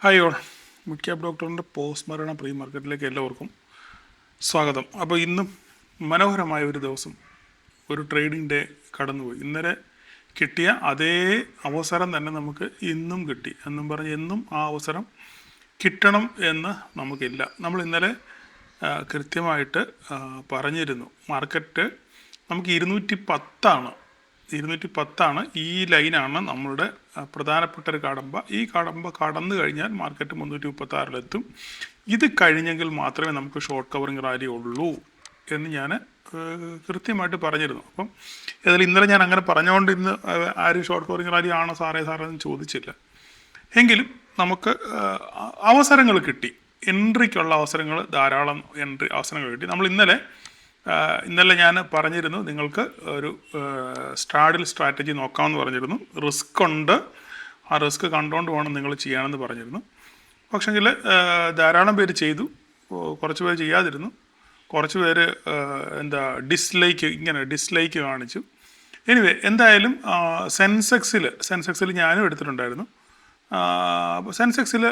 Hi all, mid cap ഡോക്ടറിൻ്റെ post മരണ pre മാർക്കറ്റിലേക്ക് എല്ലാവർക്കും സ്വാഗതം. അപ്പോൾ ഇന്നും മനോഹരമായ ഒരു ദിവസം, ഒരു ട്രേഡിംഗ് ഡേ കടന്നുപോയി. ഇന്നലെ കിട്ടിയ അതേ അവസരം തന്നെ നമുക്ക് ഇന്നും കിട്ടി എന്നും പറഞ്ഞ് എന്നും ആ അവസരം കിട്ടണം എന്ന് നമുക്കില്ല. നമ്മൾ ഇന്നലെ കൃത്യമായിട്ട് പറഞ്ഞിരുന്നു, മാർക്കറ്റ് നമുക്ക് 210 ഈ ലൈനാണ് നമ്മളുടെ പ്രധാനപ്പെട്ട ഒരു കടമ്പ. ഈ കടമ്പ കടന്നു കഴിഞ്ഞാൽ മാർക്കറ്റ് 336 ഇത് കഴിഞ്ഞെങ്കിൽ മാത്രമേ നമുക്ക് ഷോർട്ട് കവറിങ് റാലി ഉള്ളൂ എന്ന് ഞാൻ കൃത്യമായിട്ട് പറഞ്ഞിരുന്നു. അപ്പം ഏതായാലും ഇന്നലെ ഞാൻ അങ്ങനെ പറഞ്ഞുകൊണ്ട് ഇന്ന് ആരും ഷോർട്ട് കവറിങ് റാലി ആണോ സാറേ എന്ന് ചോദിച്ചില്ല. എങ്കിലും നമുക്ക് അവസരങ്ങൾ കിട്ടി, എൻട്രിക്കുള്ള അവസരങ്ങൾ, ധാരാളം അവസരങ്ങൾ കിട്ടി. നമ്മൾ ഇന്നലെ ഞാൻ പറഞ്ഞിരുന്നു നിങ്ങൾക്ക് ഒരു സ്ട്രാഡിൽ സ്ട്രാറ്റജി നോക്കാമെന്ന് പറഞ്ഞിരുന്നു. റിസ്ക് ഉണ്ട്, ആ റിസ്ക് കണ്ടുകൊണ്ട് വേണം നിങ്ങൾ ചെയ്യാമെന്ന് പറഞ്ഞിരുന്നു. പക്ഷെങ്കിൽ ധാരാളം പേര് ചെയ്തു, കുറച്ച് പേര് ചെയ്യാതിരുന്നു, കുറച്ച് പേര് ഡിസ്ലൈക്ക് കാണിച്ചു. എനിവേ എന്തായാലും സെൻസെക്സിൽ ഞാനും എടുത്തിട്ടുണ്ടായിരുന്നു. അപ്പോൾ സെൻസെക്സിൽ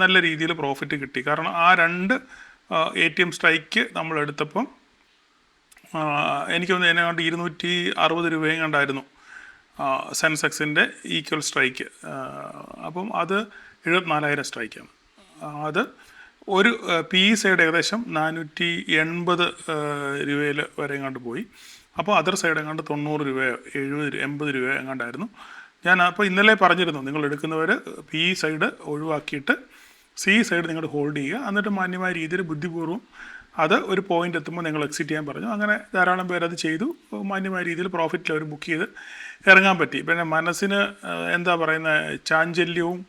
നല്ല രീതിയിൽ പ്രോഫിറ്റ് കിട്ടി. കാരണം ആ രണ്ട് ATM സ്ട്രൈക്ക് നമ്മൾ എടുത്തപ്പം എനിക്ക് തോന്നുന്നു എന്നെക്കൊണ്ട് 260 രൂപയും കണ്ടായിരുന്നു സെൻസെക്സിൻ്റെ ഈക്വൽ സ്ട്രൈക്ക്. അപ്പം അത് 74,000 സ്ട്രൈക്കാണ്. അത് ഒരു PE സൈഡ് ഏകദേശം 480 രൂപയിൽ വരെ എങ്ങാണ്ട് പോയി. അപ്പോൾ അതർ സൈഡ് എങ്ങാണ്ട് 90 രൂപയോ 80 രൂപയോ എങ്ങാണ്ടായിരുന്നു. ഞാൻ അപ്പോൾ ഇന്നലെ പറഞ്ഞിരുന്നു, നിങ്ങൾ എടുക്കുന്നവർ PE സൈഡ് ഒഴിവാക്കിയിട്ട് CE സൈഡ് നിങ്ങൾ ഹോൾഡ് ചെയ്യുക, എന്നിട്ട് മാന്യമായ രീതിയിൽ ബുദ്ധിപൂർവ്വം അത് ഒരു പോയിന്റ് എത്തുമ്പോൾ നിങ്ങൾ എക്സിറ്റ് ചെയ്യാൻ പറഞ്ഞു. അങ്ങനെ ധാരാളം പേരത് ചെയ്തു. മാന്യമായ രീതിയിൽ പ്രോഫിറ്റിൽ അവർ ബുക്ക് ചെയ്ത് ഇറങ്ങാൻ പറ്റി. പിന്നെ മനസ്സിന് ചാഞ്ചല്യവും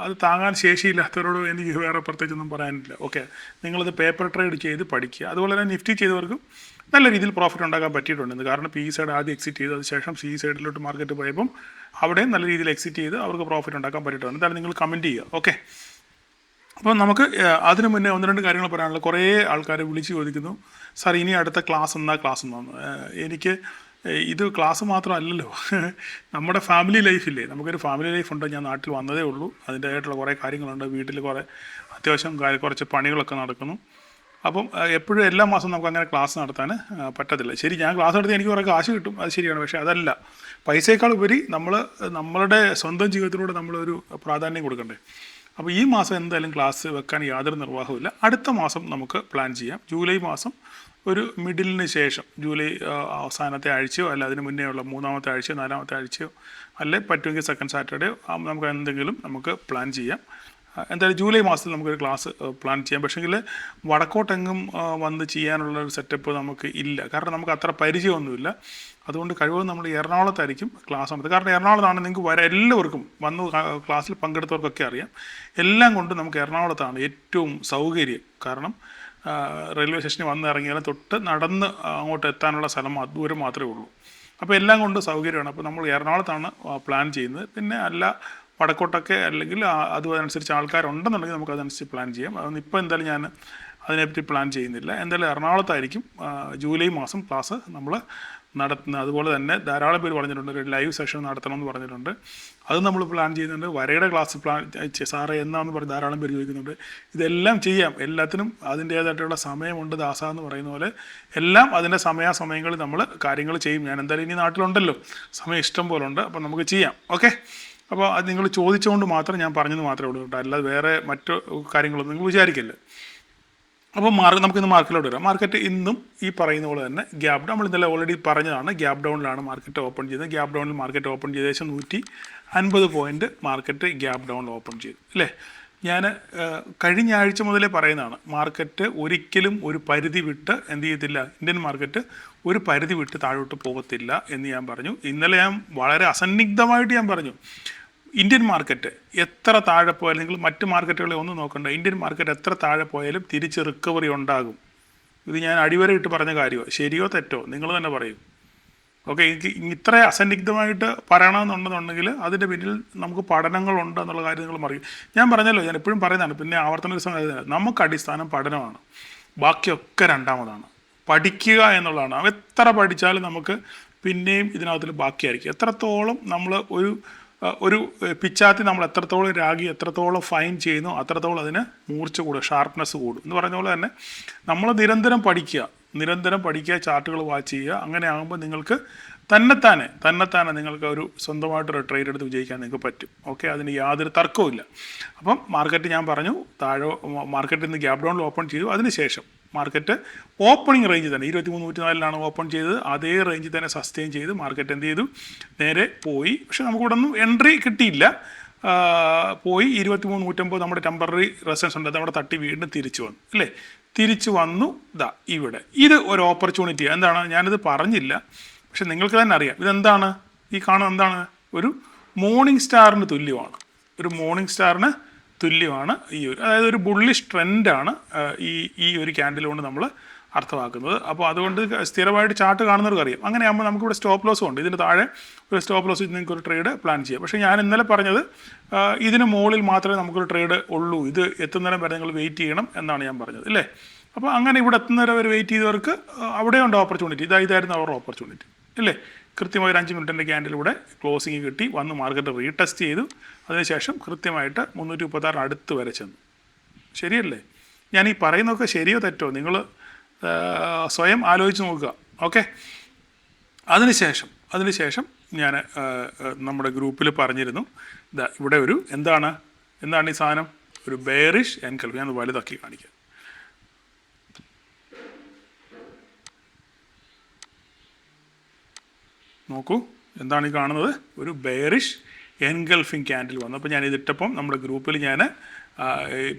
അത് താങ്ങാൻ ശേഷിയില്ലാത്തവരോട് എനിക്ക് വേറെ പ്രത്യേകിച്ചൊന്നും പറയാനില്ല. ഓക്കെ, നിങ്ങളത് പേപ്പർ ട്രേഡ് ചെയ്ത് പഠിക്കുക. അതുപോലെ തന്നെ നിഫ്റ്റി ചെയ്തവർക്കും നല്ല രീതിയിൽ പ്രോഫിറ്റ് ഉണ്ടാക്കാൻ പറ്റിയിട്ടുണ്ട്. കാരണം PE സൈഡ് ആദ്യം എക്സിറ്റ് ചെയ്തു, അതിനുശേഷം CE സൈഡിലോട്ട് മാർക്കറ്റ് പോയപ്പം അവിടെയും നല്ല രീതിയിൽ എക്സിറ്റ് ചെയ്ത് അവർക്ക് പ്രോഫിറ്റ് ഉണ്ടാക്കാൻ പറ്റിയിട്ടുണ്ട്. എന്തായാലും നിങ്ങൾ കമൻറ്റ് ചെയ്യുക. ഓക്കെ, അപ്പോൾ നമുക്ക് അതിനു മുന്നേ ഒന്ന് രണ്ട് കാര്യങ്ങൾ പറയാനുള്ളത്. കുറേ ആൾക്കാർ വിളിച്ച് ചോദിക്കുന്നു, സാർ ഇനി അടുത്ത ക്ലാസ് എന്നാണ്. എനിക്ക് ഇത് ക്ലാസ് മാത്രമല്ലല്ലോ, നമ്മുടെ ഫാമിലി ലൈഫില്ലേ, നമുക്കൊരു ഫാമിലി ലൈഫുണ്ട്. ഞാൻ നാട്ടിൽ വന്നതേ ഉള്ളൂ, അതിൻ്റെതായിട്ടുള്ള കുറേ കാര്യങ്ങളുണ്ട്. വീട്ടിൽ അത്യാവശ്യം കുറച്ച് പണികളൊക്കെ നടക്കുന്നു. അപ്പം എപ്പോഴും എല്ലാ മാസവും നമുക്ക് അങ്ങനെ ക്ലാസ് നടത്താൻ പറ്റത്തില്ല. ശരി, ഞാൻ ക്ലാസ് നടത്തി എനിക്ക് കുറേ കാശ് കിട്ടും, അത് ശരിയാണ്. പക്ഷേ അതല്ല, പൈസയേക്കാൾ ഉപരി നമ്മളുടെ സ്വന്തം ജീവിതത്തിലൂടെ നമ്മളൊരു പ്രാധാന്യം കൊടുക്കണ്ടേ. അപ്പോൾ ഈ മാസം എന്തായാലും ക്ലാസ് വെക്കാൻ യാതൊരു നിർവാഹമില്ല. അടുത്ത മാസം നമുക്ക് പ്ലാൻ ചെയ്യാം. ജൂലൈ മാസം ഒരു മിഡിലിന് ശേഷം, ജൂലൈ അവസാനത്തെ ആഴ്ചയോ അല്ല അതിന് മുന്നേ ഉള്ള 3-ാമത്തെ ആഴ്ചയോ 4-ാമത്തെ ആഴ്ചയോ അല്ലെ പറ്റുമെങ്കിൽ സെക്കൻഡ് സാറ്റർഡേയോ നമുക്ക് പ്ലാൻ ചെയ്യാം. എന്തായാലും ജൂലൈ മാസത്തിൽ നമുക്കൊരു ക്ലാസ് പ്ലാൻ ചെയ്യാം. പക്ഷേങ്കിൽ വടക്കോട്ടെങ്ങും വന്ന് ചെയ്യാനുള്ളൊരു സെറ്റപ്പ് നമുക്ക് ഇല്ല. കാരണം നമുക്ക് അത്ര പരിചയമൊന്നുമില്ല. അതുകൊണ്ട് കഴിവതും നമ്മൾ എറണാകുളത്തായിരിക്കും ക്ലാസ് നടത്തുക. കാരണം എറണാകുളത്താണ് നിങ്ങൾക്ക് എല്ലാവർക്കും വന്ന് ക്ലാസ്സിൽ പങ്കെടുത്തവർക്കൊക്കെ അറിയാം. എല്ലാം കൊണ്ടും നമുക്ക് എറണാകുളത്താണ് ഏറ്റവും സൗകര്യം. കാരണം റെയിൽവേ സ്റ്റേഷനിൽ വന്ന് ഇറങ്ങിയാലും തൊട്ട് നടന്ന് അങ്ങോട്ട് എത്താനുള്ള സ്ഥലം ദൂരം മാത്രമേ ഉള്ളൂ. അപ്പോൾ എല്ലാം കൊണ്ട് സൗകര്യമാണ്. അപ്പോൾ നമ്മൾ എറണാകുളത്താണ് പ്ലാൻ ചെയ്യുന്നത്. പിന്നെ അല്ല വടക്കോട്ടൊക്കെ അല്ലെങ്കിൽ അതനുസരിച്ച് ആൾക്കാരുണ്ടെന്നുണ്ടെങ്കിൽ നമുക്ക് അതനുസരിച്ച് പ്ലാൻ ചെയ്യാം. അതൊന്നും ഇപ്പോൾ എന്തായാലും ഞാൻ അതിനെപ്പറ്റി പ്ലാൻ ചെയ്യുന്നില്ല. എന്തായാലും എറണാകുളത്തായിരിക്കും ജൂലൈ മാസം ക്ലാസ് നമ്മൾ നടത്തുന്നത്. അതുപോലെ തന്നെ ധാരാളം പേര് പറഞ്ഞിട്ടുണ്ട് ഒരു ലൈവ് സെഷൻ നടത്തണം എന്ന് പറഞ്ഞിട്ടുണ്ട്. അത് നമ്മൾ പ്ലാൻ ചെയ്യുന്നുണ്ട്. വരയുടെ ക്ലാസ് പ്ലാൻ സാറേ എന്നാന്ന് പറഞ്ഞ് ധാരാളം പേര് ചോദിക്കുന്നുണ്ട്. ഇതെല്ലാം ചെയ്യാം, എല്ലാത്തിനും അതിൻ്റേതായിട്ടുള്ള സമയമുണ്ട്. ദാസ എന്ന് പറയുന്ന പോലെ എല്ലാം അതിൻ്റെ സമയാസമയങ്ങളിൽ നമ്മൾ കാര്യങ്ങൾ ചെയ്യും. ഞാൻ എന്തായാലും ഇനി നാട്ടിലുണ്ടല്ലോ, സമയം ഇഷ്ടം പോലെ ഉണ്ട്. അപ്പോൾ നമുക്ക് ചെയ്യാം. ഓക്കെ, അപ്പോൾ അത് നിങ്ങൾ ചോദിച്ചുകൊണ്ട് മാത്രം ഞാൻ പറഞ്ഞത് മാത്രമേ ഉള്ളൂ കേട്ടോ, അല്ലാതെ വേറെ മറ്റു കാര്യങ്ങളൊന്നും നിങ്ങൾ വിചാരിക്കില്ല. അപ്പോൾ നമുക്കിന്ന് മാർക്കറ്റിലോട്ട് വരാം. മാർക്കറ്റ് ഇന്നും ഈ പറയുന്ന പോലെ തന്നെ ഗ്യാപ്പ് ഡൗൺ, നമ്മൾ ഇന്നലെ ഓൾറെഡി പറഞ്ഞതാണ്, ഗ്യാപ്പ് ഡൗണിലാണ് മാർക്കറ്റ് ഓപ്പൺ ചെയ്തത്. ഗ്യാപ്പ് ഡൗണിൽ മാർക്കറ്റ് ഓപ്പൺ ചെയ്ത് ഏകദേശം 150 പോയിൻറ്റ് മാർക്കറ്റ് ഗ്യാപ്പ് ഡൗണിൽ ഓപ്പൺ ചെയ്തു അല്ലേ. ഞാൻ കഴിഞ്ഞ ആഴ്ച മുതലേ പറയുന്നതാണ്, മാർക്കറ്റ് ഒരിക്കലും ഒരു പരിധി വിട്ട് എന്ത് ചെയ്യത്തില്ല, ഇന്ത്യൻ മാർക്കറ്റ് ഒരു പരിധി വിട്ട് താഴോട്ട് പോകത്തില്ല എന്ന് ഞാൻ പറഞ്ഞു. ഇന്നലെ ഞാൻ വളരെ അസന്നിഗ്ധമായിട്ട് ഞാൻ പറഞ്ഞു, ഇന്ത്യൻ മാർക്കറ്റ് എത്ര താഴെ പോയാലും, നിങ്ങൾ മറ്റ് മാർക്കറ്റുകളെ ഒന്നും നോക്കണ്ട, ഇന്ത്യൻ മാർക്കറ്റ് എത്ര താഴെ പോയാലും തിരിച്ച് റിക്കവറി ഉണ്ടാകും. ഇത് ഞാൻ അടിവരയിട്ട് പറഞ്ഞ കാര്യമോ, ശരിയോ തെറ്റോ നിങ്ങൾ തന്നെ പറയും. ഓക്കെ, എനിക്ക് ഇത്ര അസന്നിഗ്ധമായിട്ട് പറയണമെന്നുണ്ടെന്നുണ്ടെങ്കിൽ അതിൻ്റെ പിന്നിൽ നമുക്ക് പഠനങ്ങളുണ്ട് എന്നുള്ള കാര്യം നിങ്ങൾ പറയും. ഞാൻ പറഞ്ഞല്ലോ, ഞാൻ എപ്പോഴും പറയുന്നതാണ്, പിന്നെ ആവർത്തന ഒരു സംഗതി, നമുക്ക് അടിസ്ഥാനം പഠനമാണ്, ബാക്കിയൊക്കെ രണ്ടാമതാണ്. പഠിക്കുക എന്നുള്ളതാണ്. എത്ര പഠിച്ചാലും നമുക്ക് പിന്നെയും ഇതിനകത്തിൽ ബാക്കിയായിരിക്കും. എത്രത്തോളം നമ്മൾ ഒരു ഒരു പിച്ചാത്തി നമ്മൾ എത്രത്തോളം രാഗി എത്രത്തോളം ഫൈൻ ചെയ്യുന്നു അത്രത്തോളം അതിന് മൂർച്ച കൂടും, ഷാർപ്നെസ് കൂടും എന്ന് പറഞ്ഞ പോലെ തന്നെ നമ്മൾ നിരന്തരം പഠിക്കുക, ചാർട്ടുകൾ വാച്ച് ചെയ്യുക. അങ്ങനെ ആകുമ്പോൾ നിങ്ങൾക്ക് തന്നെത്താനെ നിങ്ങൾക്ക് ഒരു സ്വന്തമായിട്ടൊരു ട്രേഡ് എടുത്ത് വിജയിക്കാൻ നിങ്ങൾക്ക് പറ്റും. ഓക്കെ, അതിന് യാതൊരു തർക്കവുമില്ല. അപ്പം മാർക്കറ്റ് ഞാൻ പറഞ്ഞു മാർക്കറ്റിൽ നിന്ന് ഗ്യാപ് ഡൗണിൽ ഓപ്പൺ ചെയ്തു. അതിനുശേഷം മാർക്കറ്റ് ഓപ്പണിംഗ് റേഞ്ച് തന്നെ 23,104 ഓപ്പൺ ചെയ്തത്. അതേ റേഞ്ചിൽ തന്നെ സസ്റ്റെയിൻ ചെയ്ത് മാർക്കറ്റ് എന്ത് ചെയ്തു, നേരെ പോയി. പക്ഷെ നമുക്കിവിടെ ഒന്നും എൻട്രി കിട്ടിയില്ല. പോയി 23,150 നമ്മുടെ ടെമ്പററി റെസിസ്റ്റൻസ് ഉണ്ട്, അതവിടെ തട്ടി വീണ്ടും തിരിച്ചു വന്നു അല്ലേ. തിരിച്ചു വന്നു ഇവിടെ. ഇത് ഒരു ഓപ്പർച്യൂണിറ്റി. എന്താണ്, ഞാനിത് പറഞ്ഞില്ല, പക്ഷെ നിങ്ങൾക്ക് തന്നെ അറിയാം ഇതെന്താണ്. ഈ കാണുന്നത് എന്താണ്, ഒരു മോർണിംഗ് സ്റ്റാറിന് തുല്യമാണ് ഈ ഒരു, അതായത് ഒരു ബുള്ളിഷ് ട്രെൻഡാണ് ഈ ഒരു ക്യാൻഡിൽ കൊണ്ട് നമ്മൾ അർത്ഥമാക്കുന്നത്. അപ്പോൾ അതുകൊണ്ട് സ്ഥിരമായിട്ട് ചാർട്ട് കാണുന്നവർക്ക് അറിയാം. അങ്ങനെയാകുമ്പോൾ നമുക്കിവിടെ സ്റ്റോപ്പ് ലോസും ഉണ്ട്. ഇതിന് താഴെ ഒരു സ്റ്റോപ്പ് ലോസ് നിങ്ങൾക്ക് ഒരു ട്രേഡ് പ്ലാൻ ചെയ്യാം. പക്ഷേ ഞാൻ ഇന്നലെ പറഞ്ഞത് ഇതിന് മുകളിൽ മാത്രമേ നമുക്കൊരു ട്രേഡ് ഉള്ളൂ, ഇത് എത്തുന്നേരം വരെ നിങ്ങൾ വെയിറ്റ് ചെയ്യണം എന്നാണ് ഞാൻ പറഞ്ഞത് അല്ലേ. അപ്പോൾ അങ്ങനെ ഇവിടെ എത്തുന്നേരം വരെ വെയിറ്റ് ചെയ്തവർക്ക് അവിടെയുണ്ട് ഓപ്പർച്യൂണിറ്റി. ഇതായിരുന്നു അവരുടെ ഓപ്പർച്യൂണിറ്റി അല്ലേ. കൃത്യമായി ഒരു 5 മിനിറ്റിൻ്റെ ക്യാൻഡിലൂടെ ക്ലോസിങ് കിട്ടി, വന്ന് മാർക്കറ്റ് റീടെസ്റ്റ് ചെയ്തു. അതിനുശേഷം കൃത്യമായിട്ട് 336 അടുത്ത് വരെ ചെന്നു. ശരിയല്ലേ? ഞാൻ ഈ പറയുന്നതൊക്കെ ശരിയോ തെറ്റോ നിങ്ങൾ സ്വയം ആലോചിച്ച് നോക്കുക. ഓക്കെ, അതിനുശേഷം ഞാൻ നമ്മുടെ ഗ്രൂപ്പിൽ പറഞ്ഞിരുന്നു, ഇവിടെ ഒരു എന്താണ് ഈ സാധനം, ഒരു ബെയറിഷ് എൻകൽഫ്. ഞാൻ വലുതാക്കി കാണിക്കാം. നോക്കൂ, എന്താണ് ഈ കാണുന്നത്, ഒരു ബെയറിഷ് എൻഗൾഫിങ് ക്യാൻഡിൽ വന്നു. അപ്പോൾ ഞാൻ ഇതിട്ടപ്പം നമ്മുടെ ഗ്രൂപ്പിൽ ഞാൻ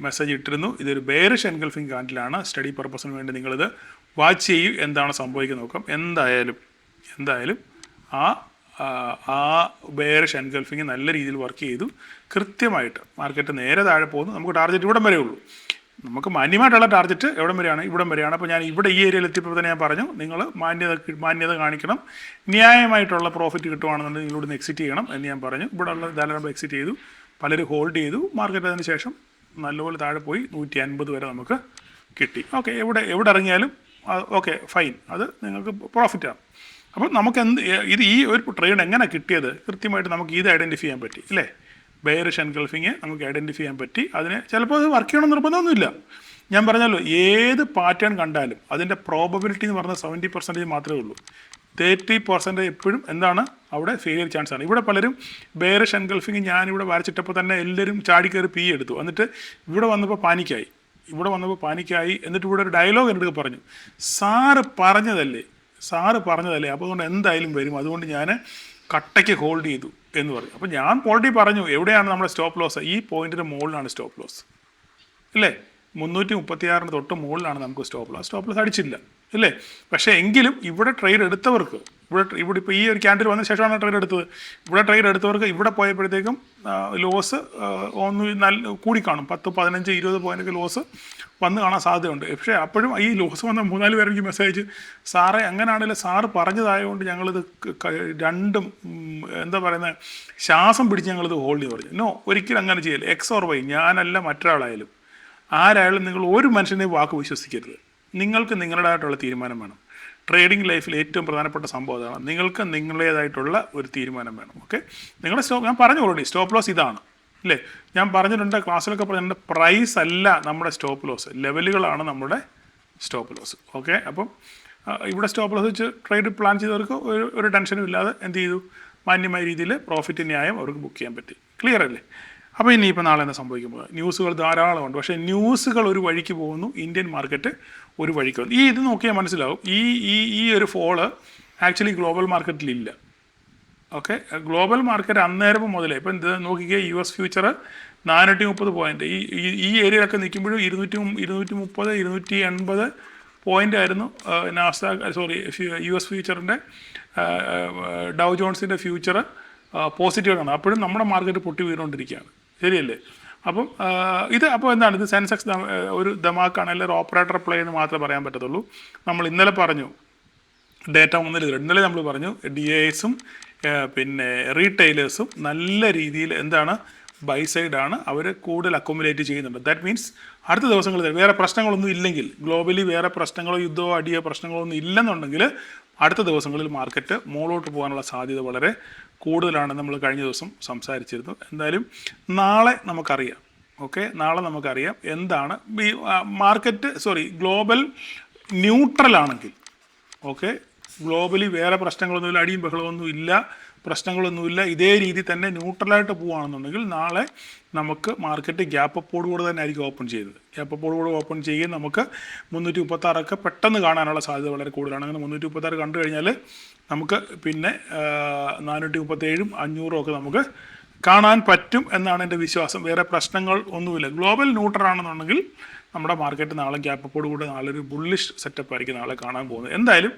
മെസ്സേജ് ഇട്ടിരുന്നു, ഇതൊരു ബെയറിഷ് എൻഗൾഫിങ് ക്യാൻഡിലാണ്. സ്റ്റഡി പർപ്പസിന് വേണ്ടി നിങ്ങളിത് വാച്ച് ചെയ്യൂ, എന്താണ് സംഭവിക്കുന്നത് നോക്കാം. എന്തായാലും ആ ബെയറിഷ് എൻഗൾഫിങ് നല്ല രീതിയിൽ വർക്ക് ചെയ്തു. കൃത്യമായിട്ട് മാർക്കറ്റ് നേരെ താഴെ പോകുന്നു. നമുക്ക് ടാർഗറ്റ് ഇവിടം വരെ ഉള്ളൂ. നമുക്ക് മാന്യമായിട്ടുള്ള ടാർഗറ്റ് ഇവിടം വരെയാണ്. അപ്പോൾ ഞാൻ ഇവിടെ ഈ ഏരിയയിൽ എത്തിയപ്പോൾ തന്നെ ഞാൻ പറഞ്ഞു, നിങ്ങൾ മാന്യത കാണിക്കണം, ന്യായമായിട്ടുള്ള പ്രോഫിറ്റ് കിട്ടുവാണെന്നുണ്ടെങ്കിൽ നിങ്ങളിവിടെ എക്സിറ്റ് ചെയ്യണം എന്ന് ഞാൻ പറഞ്ഞു. ഇവിടെ ഉള്ള ധാരാളം എക്സിറ്റ് ചെയ്തു, പലരും ഹോൾഡ് ചെയ്തു. മാർക്കറ്റ് അതിന് ശേഷം നല്ലപോലെ താഴെ പോയി 150 വരെ നമുക്ക് കിട്ടി. ഓക്കെ, എവിടെ ഇറങ്ങിയാലും ഓക്കെ ഫൈൻ, അത് നിങ്ങൾക്ക് പ്രോഫിറ്റാണ്. അപ്പോൾ നമുക്ക് ഈ ഒരു ട്രേഡ് എങ്ങനെ കിട്ടിയത് കൃത്യമായിട്ട് നമുക്ക് ഇത് ഐഡൻറ്റിഫൈ ചെയ്യാൻ പറ്റി അല്ലേ. ബെയറിഷ് എൻഗൾഫിങ് നമുക്ക് ഐഡൻറ്റിഫൈ ചെയ്യാൻ പറ്റി. അതിന് ചിലപ്പോൾ അത് വർക്ക് ചെയ്യണം നിർബന്ധമൊന്നുമില്ല. ഞാൻ പറഞ്ഞല്ലോ, ഏത് പാറ്റേൺ കണ്ടാലും അതിൻ്റെ പ്രോബബിലിറ്റി എന്ന് പറഞ്ഞാൽ 70% മാത്രമേ ഉള്ളൂ. 30% എപ്പോഴും എന്താണ് അവിടെ ഫെയിലിയർ ചാൻസ് ആണ്. ഇവിടെ പലരും ബെയറിഷ് എൻഗൾഫിങ് ഞാനിവിടെ വരച്ചിട്ടപ്പോൾ തന്നെ എല്ലാവരും ചാടിക്കയറി പി എടുത്തു. എന്നിട്ട് ഇവിടെ വന്നപ്പോൾ പാനിക്കായി. എന്നിട്ട് ഇവിടെ ഒരു ഡയലോഗ് എൻ്റെ അടുത്ത് പറഞ്ഞു, സാറ് പറഞ്ഞതല്ലേ, അപ്പോൾ അതുകൊണ്ട് എന്തായാലും വരും, അതുകൊണ്ട് ഞാൻ കട്ടയ്ക്ക് ഹോൾഡ് ചെയ്തു എന്ന് പറഞ്ഞു. അപ്പോൾ ഞാൻ ഓൾറെഡി പറഞ്ഞു എവിടെയാണ് നമ്മുടെ സ്റ്റോപ്പ് ലോസ്, ഈ പോയിന്റിന് മുകളിലാണ് സ്റ്റോപ്പ് ലോസ് അല്ലേ. 336 തൊട്ട് മുകളിലാണ് നമുക്ക് സ്റ്റോപ്പ് ലോസ് അടിച്ചില്ല അല്ലേ. പക്ഷേ എങ്കിലും ഇവിടെ ട്രേഡ് എടുത്തവർക്ക് ഇവിടെ ഇപ്പോൾ ഈ ഒരു ക്യാൻഡിൽ വന്ന ശേഷമാണ് ട്രേഡ് എടുത്തവർക്ക് ഇവിടെ പോയപ്പോഴത്തേക്കും ലോസ് കൂടിക്കാണും. 10, 15, 20 പോയിൻ്റൊക്കെ ലോസ് വന്ന് കാണാൻ സാധ്യതയുണ്ട്. പക്ഷേ അപ്പോഴും ഈ ലോസ് വന്ന 3-4 പേര് എനിക്ക് മെസ്സേജ്, സാറേ അങ്ങനെയാണെങ്കിൽ സാറ് പറഞ്ഞതായതുകൊണ്ട് ഞങ്ങളിത് രണ്ടും എന്താ പറയുന്നത് ശ്വാസം പിടിച്ച് ഞങ്ങളിത് ഹോൾഡ് ചെയ്ത് പറഞ്ഞു. നോ, ഒരിക്കലും അങ്ങനെ ചെയ്യില്ല. എക്സ് ഓർ വൈ, ഞാനല്ല മറ്റൊരാളായാലും ആരായാലും നിങ്ങൾ ഒരു മനുഷ്യനെയും വാക്ക് വിശ്വസിക്കരുത്. നിങ്ങൾക്ക് നിങ്ങളുടേതായിട്ടുള്ള തീരുമാനം വേണം. ട്രേഡിംഗ് ലൈഫിൽ ഏറ്റവും പ്രധാനപ്പെട്ട സംഭവം അതാണ്. നിങ്ങൾക്ക് നിങ്ങളുടേതായിട്ടുള്ള ഒരു തീരുമാനം വേണം. ഓക്കെ, നിങ്ങളുടെ ഞാൻ പറഞ്ഞു ഓൾറെഡി സ്റ്റോപ്പ് ലോസ് ഇതാണ് അല്ലേ. ഞാൻ പറഞ്ഞിട്ടുണ്ട്, ക്ലാസ്സിലൊക്കെ പറഞ്ഞിട്ടുണ്ട്, പ്രൈസ് അല്ല നമ്മുടെ സ്റ്റോപ്പ് ലോസ്, ലെവലുകളാണ് നമ്മുടെ സ്റ്റോപ്പ് ലോസ്. ഓക്കെ, അപ്പം ഇവിടെ സ്റ്റോപ്പ് ലോസ് വെച്ച് ട്രേഡ് പ്ലാൻ ചെയ്തവർക്ക് ഒരു ടെൻഷനും ഇല്ലാതെ എന്ത് ചെയ്തു, മാന്യമായ രീതിയിൽ പ്രോഫിറ്റ് ന്യായം അവർക്ക് ബുക്ക് ചെയ്യാൻ പറ്റി. ക്ലിയർ അല്ലേ? അപ്പോൾ ഇനിയിപ്പോൾ നാളെ എന്താ സംഭവിക്കുമ്പോൾ ന്യൂസുകൾ ധാരാളമുണ്ട്. പക്ഷേ ന്യൂസുകൾ ഒരു വഴിക്ക് പോകുന്നു, ഇന്ത്യൻ മാർക്കറ്റ് ഒരു വഴിക്ക് പോകുന്നു. ഇത് നോക്കിയാൽ മനസ്സിലാവും, ഈ ഒരു ഫോള് ആക്ച്വലി ഗ്ലോബൽ മാർക്കറ്റിലില്ല. ഓക്കെ, ഗ്ലോബൽ മാർക്കറ്റ് അന്നേരം മുതലേ ഇപ്പം ഇത് നോക്കിക്കുക, US ഫ്യൂച്ചർ 430 പോയിന്റ് ഈ ഏരിയയിലൊക്കെ നിൽക്കുമ്പോഴും 230, 280 പോയിന്റ് ആയിരുന്നു US ഫ്യൂച്ചറിൻ്റെ ഡൗ ജോൺസിൻ്റെ ഫ്യൂച്ചർ പോസിറ്റീവാണ്. അപ്പോഴും നമ്മുടെ മാർക്കറ്റ് പൊട്ടി വീണുകൊണ്ടിരിക്കുകയാണ്. ശരിയല്ലേ? അപ്പം അപ്പോൾ എന്താണ് ഇത്, സെൻസെക്സ് ഒരു ധമാക്കാണ്, അല്ലെങ്കിൽ ഒരു ഓപ്പറേറ്റർ പ്ലേ എന്ന് മാത്രമേ പറയാൻ പറ്റത്തുള്ളൂ. നമ്മൾ ഇന്നലെ പറഞ്ഞു ഡേറ്റ ഇന്നലെ നമ്മൾ പറഞ്ഞു DASും പിന്നെ റീറ്റെയിലേഴ്സും നല്ല രീതിയിൽ എന്താണ് ബൈ സൈഡാണ്, അവർ കൂടുതൽ അക്കോമുലേറ്റ് ചെയ്യുന്നുണ്ട്. ദാറ്റ് മീൻസ് അടുത്ത ദിവസങ്ങളിൽ വേറെ പ്രശ്നങ്ങളൊന്നും ഇല്ലെങ്കിൽ, ഗ്ലോബലി വേറെ പ്രശ്നങ്ങളോ യുദ്ധമോ അടിയോ പ്രശ്നങ്ങളോ ഒന്നും ഇല്ലെന്നുണ്ടെങ്കിൽ അടുത്ത ദിവസങ്ങളിൽ മാർക്കറ്റ് മുകളിലോട്ട് പോകാനുള്ള സാധ്യത വളരെ കൂടുതലാണ്. നമ്മൾ കഴിഞ്ഞ ദിവസം സംസാരിച്ചിരുന്നു. എന്തായാലും നാളെ നമുക്കറിയാം. ഓക്കെ, നാളെ നമുക്കറിയാം എന്താണ് ഈ ഗ്ലോബൽ ന്യൂട്രൽ ആണെങ്കിൽ, ഓക്കെ, ഗ്ലോബലി വേറെ പ്രശ്നങ്ങളൊന്നുമില്ല, അടിയും പ്രശ്നങ്ങളൊന്നുമില്ല, ഇതേ രീതി തന്നെ ന്യൂട്രലായിട്ട് പോവുകയാണെന്നുണ്ടെങ്കിൽ നാളെ നമുക്ക് മാർക്കറ്റ് ഗ്യാപ്പ് അപ്പോടുകൂടെ തന്നെ ആയിരിക്കും ഓപ്പൺ ചെയ്യുന്നത്. ഗ്യാപ്പ് അപ്പോടുകൂടെ ഓപ്പൺ ചെയ്യുകയും നമുക്ക് 336 പെട്ടെന്ന് കാണാനുള്ള സാധ്യത വളരെ കൂടുതലാണ്. അങ്ങനെ 336 കണ്ടു കഴിഞ്ഞാൽ നമുക്ക് പിന്നെ 437 500 ഒക്കെ നമുക്ക് കാണാൻ പറ്റും എന്നാണ് എൻ്റെ വിശ്വാസം. വേറെ പ്രശ്നങ്ങൾ ഒന്നുമില്ല. ഗ്ലോബൽ ന്യൂട്രൽ ആണെന്നുണ്ടെങ്കിൽ നമ്മുടെ മാർക്കറ്റ് നാളെ ഗ്യാപ്പ് അപ്പോട് കൂടെ നാളെ ഒരു ബുള്ളിഷ് സെറ്റപ്പ് ആയിരിക്കും നാളെ കാണാൻ പോകുന്നത്. എന്തായാലും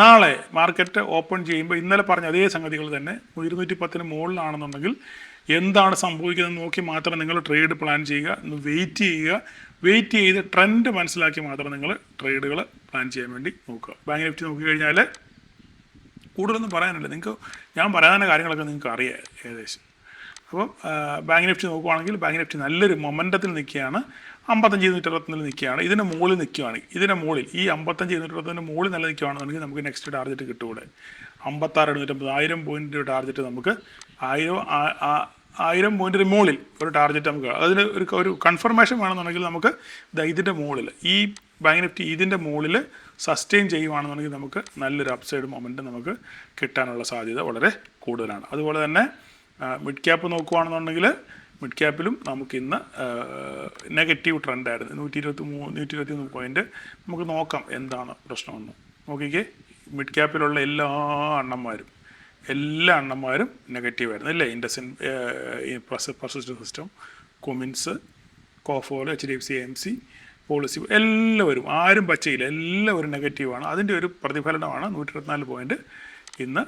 നാളെ മാർക്കറ്റ് ഓപ്പൺ ചെയ്യുമ്പോൾ ഇന്നലെ പറഞ്ഞ അതേ സംഗതികൾ തന്നെ 210 മുകളിലാണെന്നുണ്ടെങ്കിൽ എന്താണ് സംഭവിക്കുന്നത് നോക്കി മാത്രം നിങ്ങൾ ട്രേഡ് പ്ലാൻ ചെയ്യുക. വെയിറ്റ് ചെയ്ത് ട്രെൻഡ് മനസ്സിലാക്കി മാത്രം നിങ്ങൾ ട്രേഡുകൾ പ്ലാൻ ചെയ്യാൻ വേണ്ടി നോക്കുക. ബാങ്ക് നിഫ്റ്റി നോക്കിക്കഴിഞ്ഞാൽ കൂടുതലൊന്നും പറയാനില്ല. നിങ്ങൾക്ക് ഞാൻ പറയാവുന്ന കാര്യങ്ങളൊക്കെ നിങ്ങൾക്ക് അറിയാം ഏകദേശം. അപ്പം ബാങ്ക് നിഫ്റ്റി നോക്കുവാണെങ്കിൽ ബാങ്ക് നിഫ്റ്റി നല്ലൊരു മൊമെൻറ്റത്തിൽ നിൽക്കുകയാണ്. 55,220 നിൽക്കുകയാണ്. ഇതിന് മുകളിൽ നിൽക്കുകയാണെങ്കിൽ ഈ 55,220 മുകളിൽ നല്ല നിൽക്കുകയാണെന്നുണ്ടെങ്കിൽ നമുക്ക് നെക്സ്റ്റ് ടാർഗറ്റ് കിട്ടുകൂടെ 56,750. 1000 പോയിൻ്റ് ടാർഗറ്റ് നമുക്ക് 1000 പോയിൻറ്റിന് മുകളിൽ ഒരു ടാർഗറ്റ് നമുക്ക് അതിന് ഒരു കൺഫർമേഷൻ വേണമെന്നുണ്ടെങ്കിൽ നമുക്ക് ഇതിൻ്റെ മുകളിൽ ഈ ബാങ്ക് നിഫ്റ്റി ഇതിൻ്റെ മുകളിൽ സസ്റ്റെയിൻ ചെയ്യുവാണെന്നുണ്ടെങ്കിൽ നമുക്ക് നല്ലൊരു അപ്സൈഡ് മൊമെൻറ്റ് നമുക്ക് കിട്ടാനുള്ള സാധ്യത വളരെ കൂടുതലാണ്. അതുപോലെ തന്നെ മിഡ് ക്യാപ്പ് നോക്കുകയാണെന്നുണ്ടെങ്കിൽ മിഡ് ക്യാപ്പിലും നമുക്കിന്ന് നെഗറ്റീവ് ട്രെൻഡായിരുന്നു. 123 പോയിൻറ്റ്. നമുക്ക് നോക്കാം എന്താണ് പ്രശ്നമെന്ന്. നോക്കിക്കേ, മിഡ് ക്യാപ്പിലുള്ള എല്ലാ അണ്ണന്മാരും നെഗറ്റീവായിരുന്നു അല്ലേ. ഇൻഡസിൻഡ്, പെർസിസ്റ്റന്റ് സിസ്റ്റം, കൊമിൻസ്, കോഫോൾ, HDFC AMC, പോളിസി, എല്ലാവരും ആരും പച്ചയില്ല, എല്ലാവരും നെഗറ്റീവാണ്. അതിൻ്റെ ഒരു പ്രതിഫലനമാണ് 124 പോയിൻറ്റ് ഇന്ന്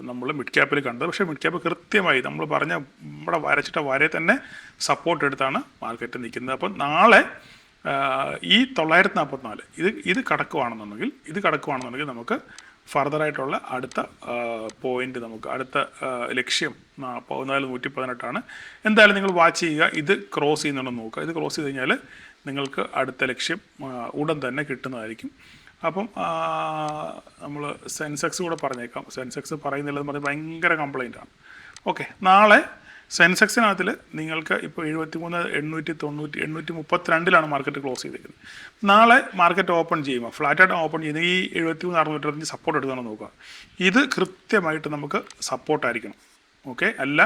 നമ്മൾ മിഡ് ക്യാപ്പിൽ കണ്ടത്. പക്ഷേ മിഡ് ക്യാപ്പ് കൃത്യമായി നമ്മൾ പറഞ്ഞ നമ്മുടെ വരച്ചിട്ട വരെ തന്നെ സപ്പോർട്ട് എടുത്താണ് മാർക്കറ്റ് നിൽക്കുന്നത്. അപ്പം നാളെ ഈ 944 ഇത് കടക്കുവാണെന്നുണ്ടെങ്കിൽ നമുക്ക് ഫർദറായിട്ടുള്ള അടുത്ത പോയിന്റ്, നമുക്ക് അടുത്ത ലക്ഷ്യം 14,118 എന്തായാലും നിങ്ങൾ വാച്ച് ചെയ്യുക. ഇത് ക്രോസ് ചെയ്യുന്നുണ്ടോ നോക്കുക. ഇത് ക്രോസ് ചെയ്ത് കഴിഞ്ഞാൽ നിങ്ങൾക്ക് അടുത്ത ലക്ഷ്യം ഉടൻ തന്നെ കിട്ടുന്നതായിരിക്കും. അപ്പം നമ്മൾ സെൻസെക്സ് കൂടെ പറഞ്ഞേക്കാം. സെൻസെക്സ് പറയുന്നില്ലെന്ന് പറഞ്ഞാൽ ഭയങ്കര കംപ്ലൈൻറ്റാണ്. ഓക്കെ, നാളെ സെൻസെക്സിനകത്തിൽ നിങ്ങൾക്ക് ഇപ്പോൾ 73,832 മാർക്കറ്റ് ക്ലോസ് ചെയ്തിരിക്കുന്നത്. നാളെ മാർക്കറ്റ് ഓപ്പൺ ചെയ്യുമ്പോൾ ഫ്ലാറ്റായിട്ട് ഓപ്പൺ ചെയ്യുന്നത് ഈ 73,625 സപ്പോർട്ട് എടുക്കുകയാണെന്ന് നോക്കുക. ഇത് കൃത്യമായിട്ട് നമുക്ക് സപ്പോർട്ടായിരിക്കണം. ഓക്കെ, അല്ല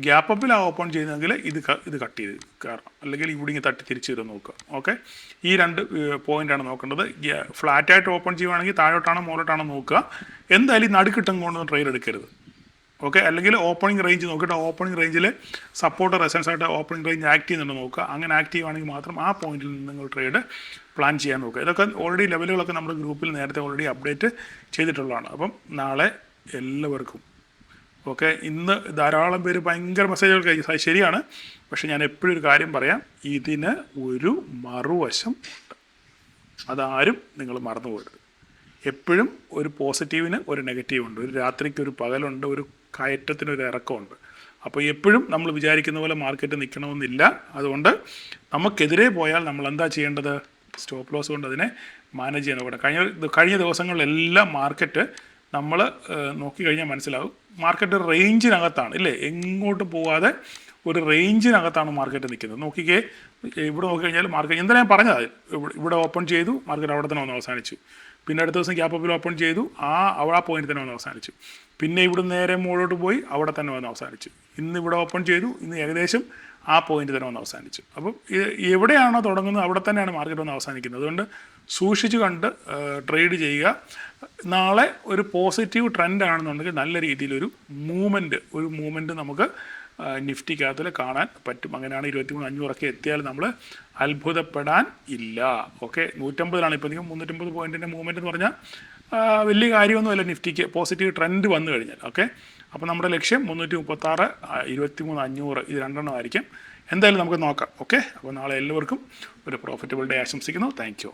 ഗ്യാപ്പ് അപ്പിലാണ് ഓപ്പൺ ചെയ്യുന്നതെങ്കിൽ ഇത് കട്ട് ചെയ്ത് കയറണം, അല്ലെങ്കിൽ ഇവിടെ ഇങ്ങനെ തട്ടി തിരിച്ച് വരും നോക്കുക. ഓക്കെ, ഈ 2 പോയിൻ്റാണ് നോക്കേണ്ടത്. ഫ്ലാറ്റായിട്ട് ഓപ്പൺ ചെയ്യുകയാണെങ്കിൽ താഴോട്ടാണോ മുകളിലോട്ടാണോ നോക്കുക. എന്തായാലും നടുക്കിട്ടും കൊണ്ടൊന്നും ട്രേഡ് എടുക്കരുത്. ഓക്കെ, അല്ലെങ്കിൽ ഓപ്പണിംഗ് റേഞ്ച് നോക്കിയിട്ട് ഓപ്പണിംഗ് റേഞ്ചിൽ സപ്പോർട്ട് റെസൻസ് ആയിട്ട് ഓപ്പണിംഗ് റേഞ്ച് ആക്ട് ചെയ്യുന്നുണ്ടോ നോക്കുക. അങ്ങനെ ആക്റ്റീവ് ആണെങ്കിൽ മാത്രം ആ പോയിന്റിൽ നിന്ന് നിങ്ങൾ ട്രേഡ് പ്ലാൻ ചെയ്യാൻ നോക്കുക. ഇതൊക്കെ ഓൾറെഡി ലെവലുകളൊക്കെ നമ്മുടെ ഗ്രൂപ്പിൽ നേരത്തെ ഓൾറെഡി അപ്ഡേറ്റ് ചെയ്തിട്ടുള്ളതാണ്. അപ്പം നാളെ എല്ലാവർക്കും ഓക്കെ. ഇന്ന് ധാരാളം പേര് ഭയങ്കര മെസ്സേജുകൾ കഴിച്ചു, ശരിയാണ്. പക്ഷെ ഞാൻ എപ്പോഴും ഒരു കാര്യം പറയാം, ഇതിന് ഒരു മറുവശം ഉണ്ട്. അതാരും നിങ്ങൾ മറന്നു പോകരുത്. എപ്പോഴും ഒരു പോസിറ്റീവിന് ഒരു നെഗറ്റീവ് ഉണ്ട്, ഒരു രാത്രിക്ക് ഒരു പകലുണ്ട്, ഒരു കയറ്റത്തിനൊരു ഇറക്കമുണ്ട്. അപ്പോൾ എപ്പോഴും നമ്മൾ വിചാരിക്കുന്ന പോലെ മാർക്കറ്റ് നിൽക്കണമെന്നില്ല. അതുകൊണ്ട് നമുക്കെതിരെ പോയാൽ നമ്മൾ എന്താ ചെയ്യേണ്ടത്? സ്റ്റോപ്പ് ലോസ് കൊണ്ട് അതിനെ മാനേജ് ചെയ്യാൻ നോക്കണം. കഴിഞ്ഞ ദിവസങ്ങളിലെല്ലാം മാർക്കറ്റ് നമ്മൾ നോക്കിക്കഴിഞ്ഞാൽ മനസ്സിലാവും, മാർക്കറ്റ് റേഞ്ചിനകത്താണ് ഇല്ലേ, എങ്ങോട്ടും പോകാതെ ഒരു റേഞ്ചിനകത്താണ് മാർക്കറ്റ് നിൽക്കുന്നത്. നോക്കിക്കേ, ഇവിടെ നോക്കിക്കഴിഞ്ഞാൽ മാർക്കറ്റ് എന്താ ഞാൻ പറഞ്ഞത്, ഇവിടെ ഓപ്പൺ ചെയ്തു, മാർക്കറ്റ് അവിടെ തന്നെ വന്ന് അവസാനിച്ചു. പിന്നെ അടുത്ത ദിവസം ഗ്യാപ്പ് അപ്പിൽ ഓപ്പൺ ചെയ്തു, ആ പോയിന്റ് തന്നെ വന്ന് അവസാനിച്ചു. പിന്നെ ഇവിടെ നേരെ മുകളിലോട്ട് പോയി അവിടെ തന്നെ വന്ന് അവസാനിച്ചു. ഇന്ന് ഇവിടെ ഓപ്പൺ ചെയ്തു, ഇന്ന് ഏകദേശം ആ പോയിന്റ് തന്നെ വന്ന് അവസാനിച്ചു. അപ്പം എവിടെയാണോ തുടങ്ങുന്നത് അവിടെ തന്നെയാണ് മാർക്കറ്റ് വന്ന് അവസാനിക്കുന്നത്. അതുകൊണ്ട് സൂക്ഷിച്ച് കണ്ട് ട്രേഡ് ചെയ്യുക. നാളെ ഒരു പോസിറ്റീവ് ട്രെൻഡ് ആണെന്നുണ്ടെങ്കിൽ നല്ല രീതിയിലൊരു മൂവ്മെൻറ്റ് നമുക്ക് നിഫ്റ്റിക്കകത്തിൽ കാണാൻ പറ്റും. അങ്ങനെയാണ് 23,500 എത്തിയാൽ നമ്മൾ അത്ഭുതപ്പെടാൻ ഇല്ല. ഓക്കെ, 150 ഇപ്പോൾ 350 പോയിൻറ്റിൻ്റെ മൂവ്മെൻറ്റ് എന്ന് പറഞ്ഞാൽ വലിയ കാര്യമൊന്നുമല്ല നിഫ്റ്റിക്ക്, പോസിറ്റീവ് ട്രെൻഡ് വന്നു കഴിഞ്ഞാൽ. ഓക്കെ, അപ്പോൾ നമ്മുടെ ലക്ഷ്യം 336, 23,500 ഇത് രണ്ടെണ്ണമായിരിക്കും. എന്തായാലും നമുക്ക് നോക്കാം. ഓക്കെ, അപ്പോൾ നാളെ എല്ലാവർക്കും ഒരു പ്രോഫിറ്റബിൾ ഡേ ആശംസിക്കുന്നു. Thank you.